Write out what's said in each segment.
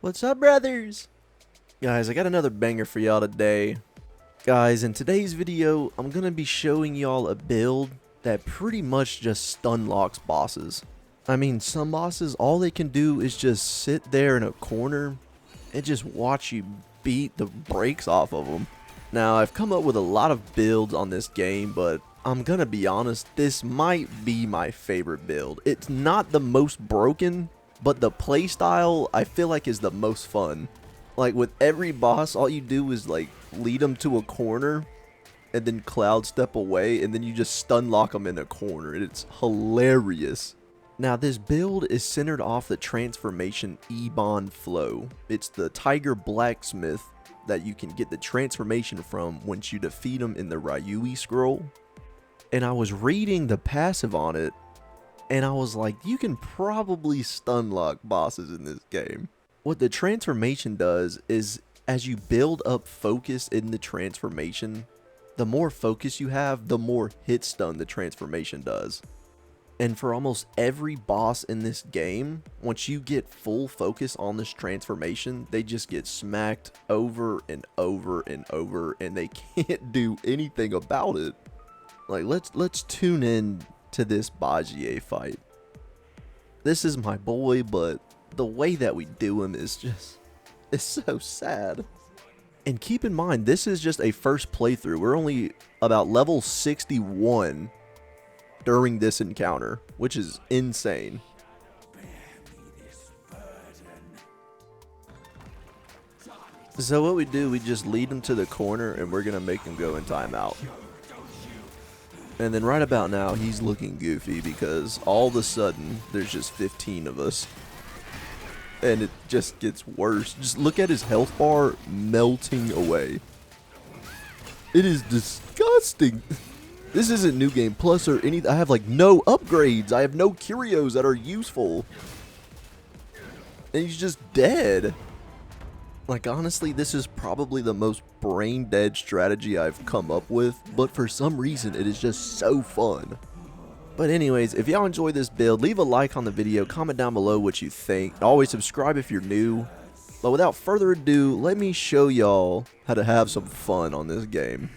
What's up, brothers? Guys, I got another banger for y'all today. Guys, in today's video, I'm gonna be showing y'all a build that pretty much just stun locks bosses. I mean, some bosses, all they can do is just sit there in a corner and just watch you beat the brakes off of them. Now, I've come up with a lot of builds on this game, but I'm gonna be honest, this might be my favorite build. It's not the most broken, but the playstyle I feel like is the most fun. Like with every boss, all you do is like lead them to a corner and then cloud step away and then you just stun lock them in a corner. It's hilarious. Now this build is centered off the transformation Ebon flow. It's the Tiger Blacksmith that you can get the transformation from once you defeat him in the Ryui scroll. And I was reading the passive on it and I was like, you can probably stun lock bosses in this game. What the transformation does is as you build up focus in the transformation, the more focus you have, the more hit stun the transformation does. And for almost every boss in this game, once you get full focus on this transformation, they just get smacked over and over and over and they can't do anything about it. Like let's tune in to this Bajier fight. This is my boy, but the way that we do him is just, it's so sad. And keep in mind, this is just a first playthrough. We're only about level 61 during this encounter, which is insane. So what we do, we just lead him to the corner and we're gonna make him go in timeout. And then right about now, he's looking goofy because all of a sudden, there's just 15 of us. And it just gets worse. Just look at his health bar melting away. It is disgusting. This isn't New Game Plus or anything. I have like no upgrades. I have no Curios that are useful. And he's just dead. Like honestly, this is probably the most brain dead strategy I've come up with, but for some reason it is just so fun. But anyways, if y'all enjoyed this build, leave a like on the video, comment down below what you think. Always subscribe if you're new. But without further ado, let me show y'all how to have some fun on this game.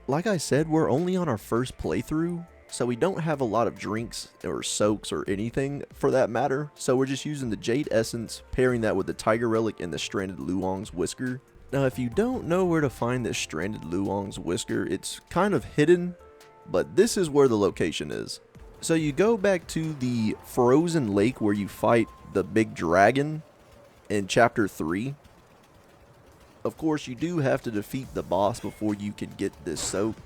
Like I said, we're only on our first playthrough, so we don't have a lot of drinks or soaks or anything for that matter. So we're just using the Jade Essence, pairing that with the Tiger Relic and the Stranded Luong's Whisker. Now if you don't know where to find this Stranded Luong's Whisker, it's kind of hidden, but this is where the location is. So you go back to the frozen lake where you fight the big dragon in chapter 3. Of course, you do have to defeat the boss before you can get this soak.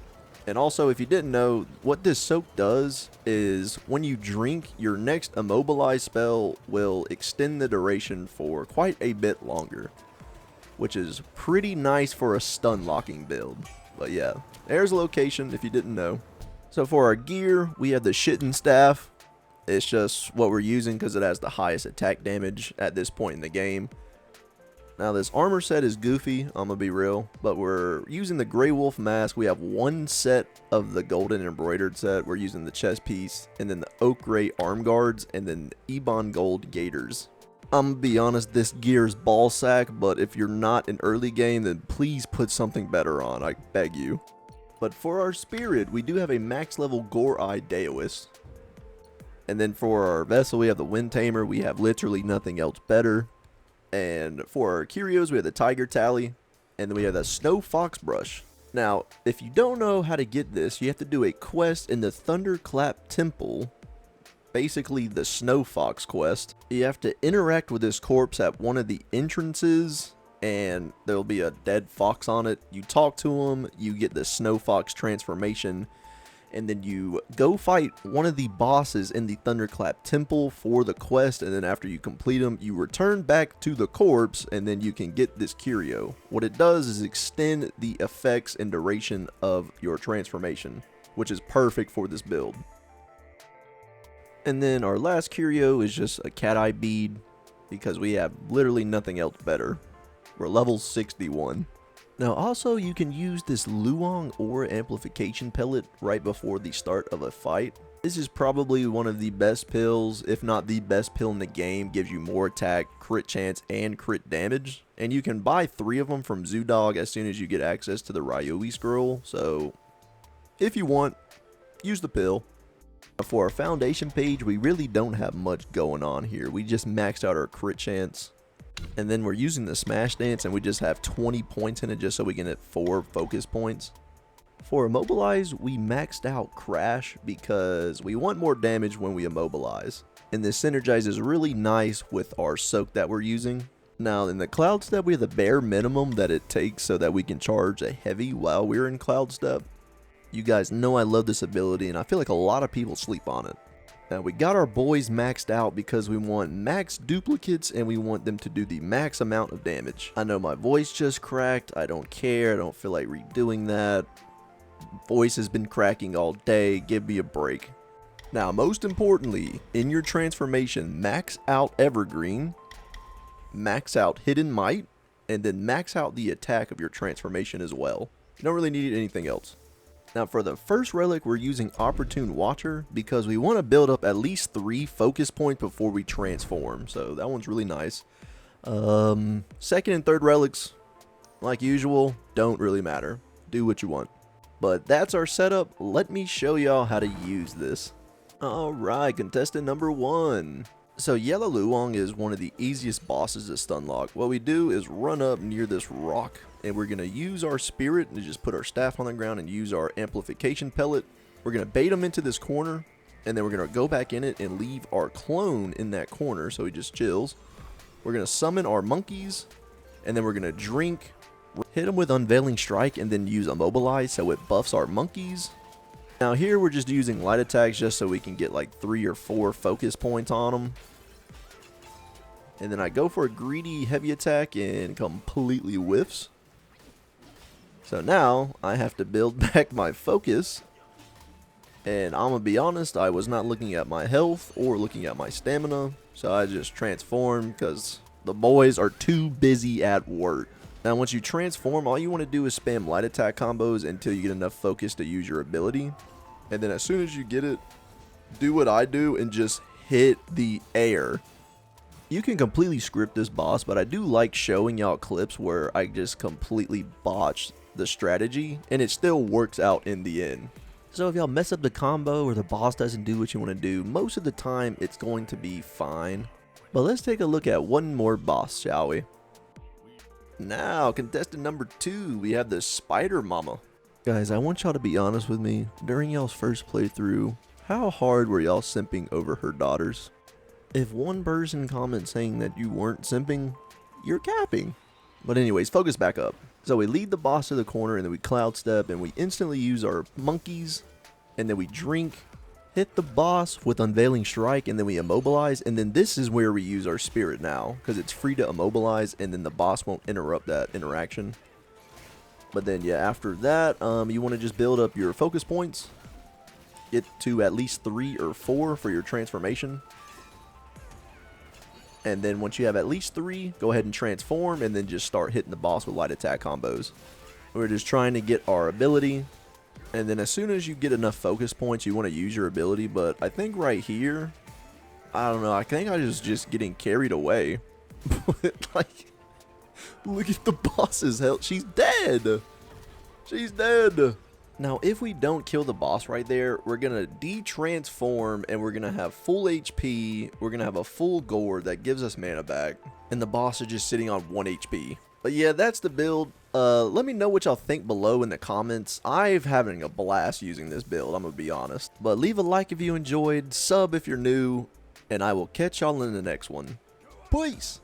And also, if you didn't know, what this soak does is when you drink, your next immobilize spell will extend the duration for quite a bit longer, which is pretty nice for a stun locking build. But yeah, there's a location if you didn't know. So for our gear, we have the Shitten Staff. It's just what we're using because it has the highest attack damage at this point in the game. Now this armor set is goofy, I'm gonna be real, but we're using the Grey Wolf Mask. We have one set of the golden embroidered set. We're using the chest piece, and then the oak gray arm guards, and then Ebon gold gaiters. I'm gonna be honest, this gear is ball sack, but if you're not in early game, then please put something better on, I beg you. But for our spirit, we do have a max level Gore Eye Daoist. And then for our vessel, we have the Wind Tamer. We have literally nothing else better. And for our Curios, we have the Tiger Tally. And then we have the Snow Fox Brush. Now, if you don't know how to get this, you have to do a quest in the Thunderclap Temple. Basically, the Snow Fox quest. You have to interact with this corpse at one of the entrances. And there'll be a dead fox on it. You talk to him, you get the Snow Fox transformation, and then you go fight one of the bosses in the Thunderclap Temple for the quest, and then after you complete them, you return back to the corpse, and then you can get this curio. What it does is extend the effects and duration of your transformation, which is perfect for this build. And then our last curio is just a cat eye bead, because we have literally nothing else better. We're level 61. Now also you can use this Luong or amplification pellet right before the start of a fight. This is probably one of the best pills, if not the best pill in the game. Gives you more attack, crit chance, and crit damage. And you can buy 3 of them from Zoodog as soon as you get access to the Ryoi scroll. So if you want, use the pill. For our foundation page, we really don't have much going on here. We just maxed out our crit chance. And then we're using the smash dance and we just have 20 points in it just so we can hit 4 focus points. For immobilize, we maxed out crash because we want more damage when we immobilize. And this synergizes really nice with our soak that we're using. Now in the cloud step, we have the bare minimum that it takes so that we can charge a heavy while we're in cloud step. You guys know I love this ability and I feel like a lot of people sleep on it. Now we got our boys maxed out because we want max duplicates and we want them to do the max amount of damage. I know my voice just cracked, I don't care, I don't feel like redoing that. Voice has been cracking all day, give me a break. Now most importantly, in your transformation, max out Evergreen, max out Hidden Might, and then max out the attack of your transformation as well. You don't really need anything else. Now for the first relic, we're using Opportune Watcher because we want to build up at least 3 focus points before we transform. So that one's really nice. Second and third relics, like usual, don't really matter. Do what you want. But that's our setup. Let me show y'all how to use this. Alright, contestant number 1. So Yellow Luong is one of the easiest bosses to stun lock. What we do is run up near this rock and we're going to use our spirit and just put our staff on the ground and use our amplification pellet. We're going to bait him into this corner and then we're going to go back in it and leave our clone in that corner so he just chills. We're going to summon our monkeys and then we're going to drink, hit him with Unveiling Strike and then use Immobilize so it buffs our monkeys. Now here we're just using light attacks just so we can get like 3 or 4 focus points on them. And then I go for a greedy heavy attack and completely whiffs. So now I have to build back my focus. And I'm going to be honest, I was not looking at my health or looking at my stamina. So I just transformed because the boys are too busy at work. Now once you transform, all you want to do is spam light attack combos until you get enough focus to use your ability. And then as soon as you get it, do what I do and just hit the air. You can completely script this boss, but I do like showing y'all clips where I just completely botch the strategy and it still works out in the end. So if y'all mess up the combo or the boss doesn't do what you want to do, most of the time it's going to be fine. But let's take a look at one more boss, shall we? Now, contestant number 2, we have the Spider Mama. Guys, I want y'all to be honest with me. During y'all's first playthrough, how hard were y'all simping over her daughters? If one person comments saying that you weren't simping, you're capping. But anyways, focus back up. So we lead the boss to the corner and then we cloud step and we instantly use our monkeys and then we drink, hit the boss with Unveiling Strike and then we immobilize, and then this is where we use our spirit now because it's free to immobilize and then the boss won't interrupt that interaction. But then yeah, after that, you want to just build up your focus points, get to at least 3 or 4 for your transformation. And then once you have at least 3, go ahead and transform and then just start hitting the boss with light attack combos. We're just trying to get our ability. And then as soon as you get enough focus points, you want to use your ability. But I think right here, I don't know, I think I was just getting carried away. Like, look at the boss's health. She's dead. She's dead. Now, if we don't kill the boss right there, we're going to de-transform and we're going to have full HP. We're going to have a full gourd that gives us mana back. And the boss is just sitting on 1 HP. But yeah, that's the build. Let me know what y'all think below in the comments. I'm having a blast using this build, I'm going to be honest. But leave a like if you enjoyed, sub if you're new, and I will catch y'all in the next one. Peace!